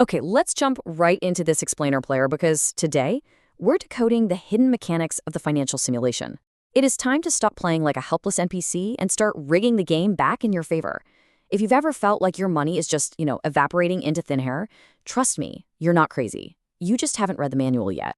Okay, let's jump right into this explainer player because today we're decoding the hidden mechanics of the financial simulation. It is time to stop playing like a helpless NPC and start rigging the game back in your favor. If you've ever felt like your money is just, evaporating into thin air, trust me, you're not crazy. You just haven't read the manual yet.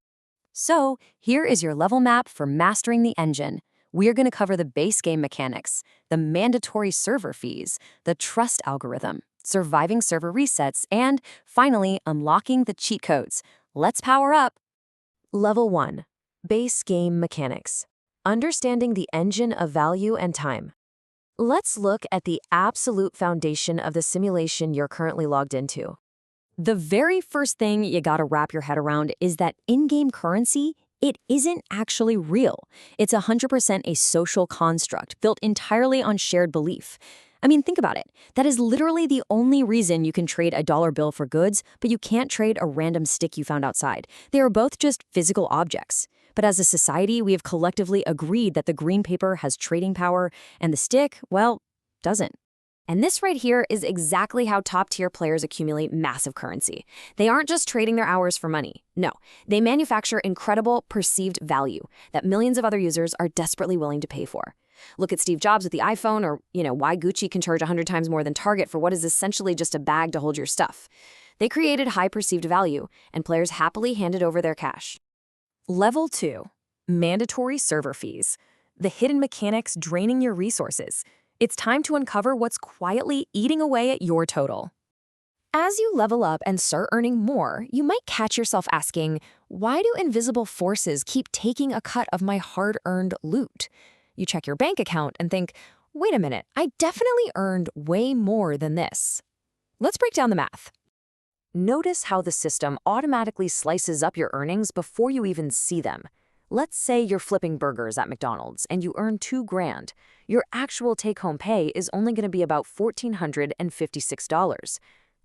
So, here is your level map for mastering the engine. We're going to cover the base game mechanics, the mandatory server fees, the trust algorithm, surviving server resets, and finally, unlocking the cheat codes. Let's power up. Level 1. Base game mechanics. Understanding the engine of value and time. Let's look at the absolute foundation of the simulation you're currently logged into. The very first thing you gotta wrap your head around is that in-game currency, it isn't actually real. It's 100% a social construct built entirely on shared belief. I mean, think about it. That is literally the only reason you can trade a dollar bill for goods, but you can't trade a random stick you found outside. They are both just physical objects. But as a society, we have collectively agreed that the green paper has trading power, and the stick, well, doesn't. And this right here is exactly how top-tier players accumulate massive currency. They aren't just trading their hours for money. No, they manufacture incredible perceived value that millions of other users are desperately willing to pay for. Look at Steve Jobs with the iPhone, or, why Gucci can charge 100 times more than Target for what is essentially just a bag to hold your stuff. They created high perceived value, and players happily handed over their cash. Level 2. Mandatory server fees. The hidden mechanics draining your resources. It's time to uncover what's quietly eating away at your total. As you level up and start earning more, you might catch yourself asking, why do invisible forces keep taking a cut of my hard-earned loot? You check your bank account and think, wait a minute, I definitely earned way more than this. Let's break down the math. Notice how the system automatically slices up your earnings before you even see them. Let's say you're flipping burgers at McDonald's and you earn $2,000. Your actual take-home pay is only going to be about $1,456.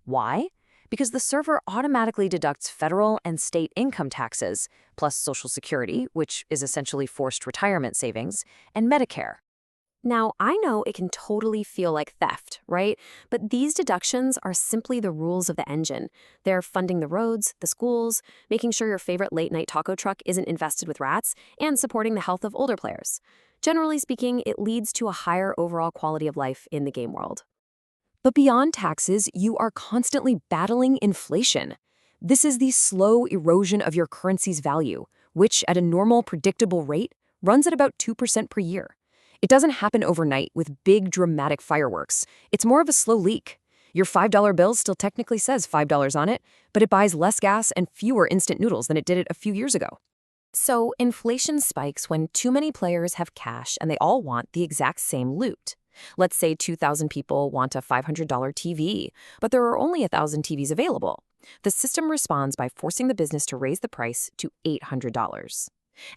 Why? Because the server automatically deducts federal and state income taxes, plus Social Security, which is essentially forced retirement savings, and Medicare. Now, I know it can totally feel like theft, right? But these deductions are simply the rules of the engine. They're funding the roads, the schools, making sure your favorite late-night taco truck isn't infested with rats, and supporting the health of older players. Generally speaking, it leads to a higher overall quality of life in the game world. But beyond taxes, you are constantly battling inflation. This is the slow erosion of your currency's value, which at a normal, predictable rate runs at about 2% per year. It doesn't happen overnight with big, dramatic fireworks. It's more of a slow leak. Your $5 bill still technically says $5 on it, but it buys less gas and fewer instant noodles than it did a few years ago. So inflation spikes when too many players have cash and they all want the exact same loot. Let's say 2,000 people want a $500 TV, but there are only 1,000 TVs available. The system responds by forcing the business to raise the price to $800.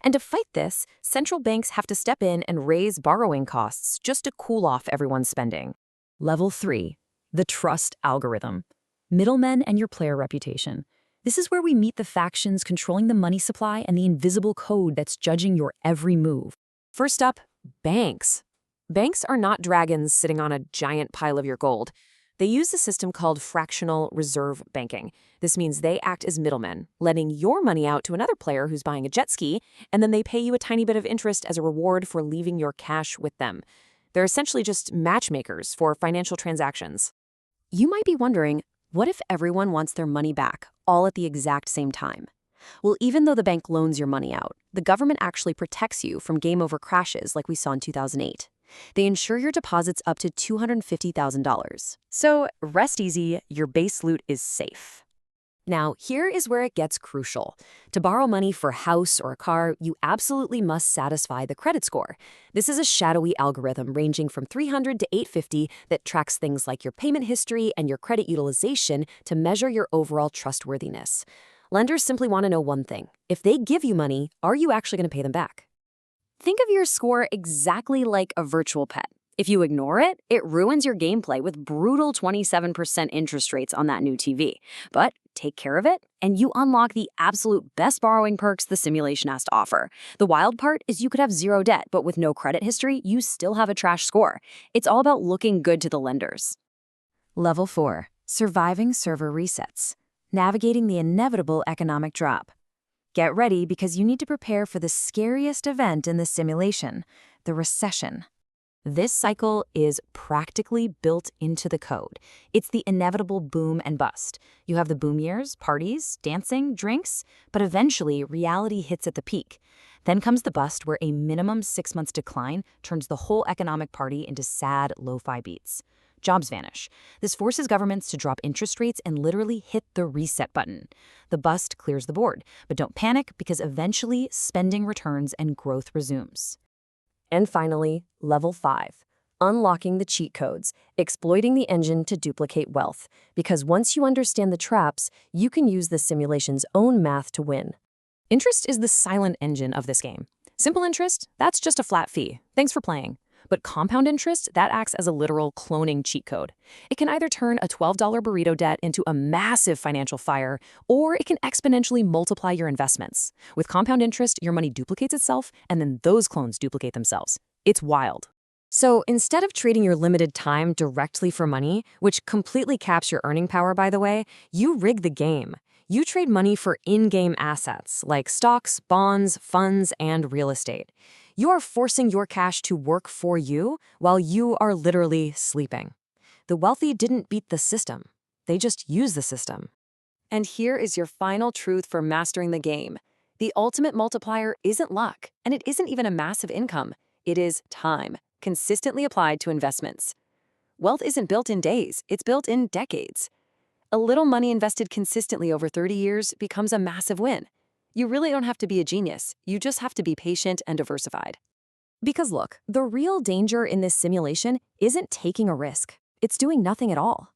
And to fight this, central banks have to step in and raise borrowing costs just to cool off everyone's spending. Level 3. The trust algorithm. Middlemen and your player reputation. This is where we meet the factions controlling the money supply and the invisible code that's judging your every move. First up, banks. Banks are not dragons sitting on a giant pile of your gold. They use a system called fractional reserve banking. This means they act as middlemen, letting your money out to another player who's buying a jet ski, and then they pay you a tiny bit of interest as a reward for leaving your cash with them. They're essentially just matchmakers for financial transactions. You might be wondering, what if everyone wants their money back, all at the exact same time? Well, even though the bank loans your money out, the government actually protects you from game-over crashes like we saw in 2008. They insure your deposits up to $250,000. So rest easy, your base loot is safe. Now, here is where it gets crucial. To borrow money for a house or a car, you absolutely must satisfy the credit score. This is a shadowy algorithm ranging from 300 to 850 that tracks things like your payment history and your credit utilization to measure your overall trustworthiness. Lenders simply want to know one thing. If they give you money, are you actually going to pay them back? Think of your score exactly like a virtual pet. If you ignore it, it ruins your gameplay with brutal 27% interest rates on that new TV. But take care of it, and you unlock the absolute best borrowing perks the simulation has to offer. The wild part is you could have zero debt, but with no credit history, you still have a trash score. It's all about looking good to the lenders. Level 4. Surviving server resets. navigating the inevitable economic drop. Get ready because you need to prepare for the scariest event in the simulation, the recession. This cycle is practically built into the code. It's the inevitable boom and bust. You have the boom years, parties, dancing, drinks, but eventually reality hits at the peak. Then comes the bust where a minimum 6 months decline turns the whole economic party into sad lo-fi beats. Jobs vanish. This forces governments to drop interest rates and literally hit the reset button. The bust clears the board, but don't panic because eventually spending returns and growth resumes. And finally, level 5, unlocking the cheat codes, exploiting the engine to duplicate wealth. Because once you understand the traps, you can use the simulation's own math to win. Interest is the silent engine of this game. Simple interest, that's just a flat fee. Thanks for playing. But compound interest, that acts as a literal cloning cheat code. It can either turn a $12 burrito debt into a massive financial fire, or it can exponentially multiply your investments. With compound interest, your money duplicates itself, and then those clones duplicate themselves. It's wild. So instead of trading your limited time directly for money, which completely caps your earning power, by the way, you rig the game. You trade money for in-game assets like stocks, bonds, funds, and real estate. You are forcing your cash to work for you while you are literally sleeping. The wealthy didn't beat the system. They just use the system. And here is your final truth for mastering the game. The ultimate multiplier isn't luck, and it isn't even a massive income. It is time, consistently applied to investments. Wealth isn't built in days, it's built in decades. A little money invested consistently over 30 years becomes a massive win. You really don't have to be a genius. You just have to be patient and diversified. Because look, the real danger in this simulation isn't taking a risk. It's doing nothing at all.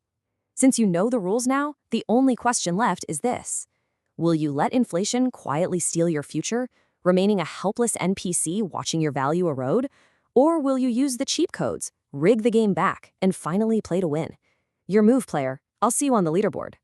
Since you know the rules now, the only question left is this. Will you let inflation quietly steal your future, remaining a helpless NPC watching your value erode? Or will you use the cheat codes, rig the game back, and finally play to win? Your move, player. I'll see you on the leaderboard.